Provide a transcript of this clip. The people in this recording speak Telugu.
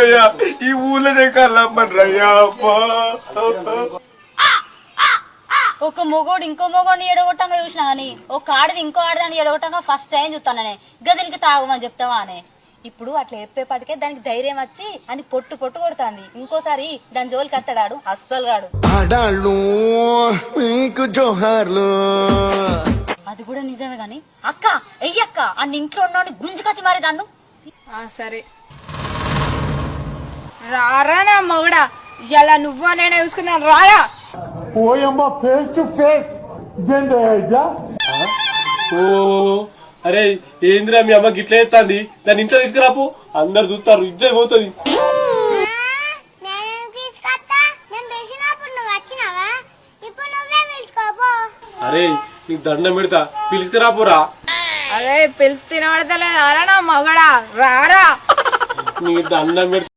వద్దయ్యా ఈ ఊళ్ళోనే కలమ్మయ్యా ఒక మొగోడు ఇంకో మొగోడిని ఎడగొట్టంగా చూసినా గానీ ఒక ఆడది ఇంకో ఆడదాన్ని ఎడగొట్టంగా ఫస్ట్ టైం చూస్తాననే గదినికి తాగమని చెప్తావా అనే ఇప్పుడు అట్లా చెప్పేపాటికే దానికి ధైర్యం వచ్చి అని పొట్టు పొట్టు కొడుతుంది ఇంకోసారి దాని జోలికి అత్తడాడు అస్సలు రాడు అది కూడా నిజమే గాని అక్క ఎయ్యక్క అన్ని ఇంట్లో ఉన్నాడు గుంజుకొచ్చి మరి దాన్ని సరే రారా నా మగుడా ఇలా నువ్వు నేనే చూసుకున్నాను రారా ఓయమ్మ ఫేస్ టు ఫేస్ ఇదేంటా ఓ అరే ఏందిరా మీ అమ్మ గిట్లా ఎత్తాంది దాన్ని ఇంట్లో తీసుకురాపు అందరు చూస్తారు ఇజ్జ పోతుంది అరే నీకు దండం పెడతా పిలుచుకురాపోరా అరే పిలుపు తినబడతలేదు రారా నా మగడా రారా నీ దండం పెడతా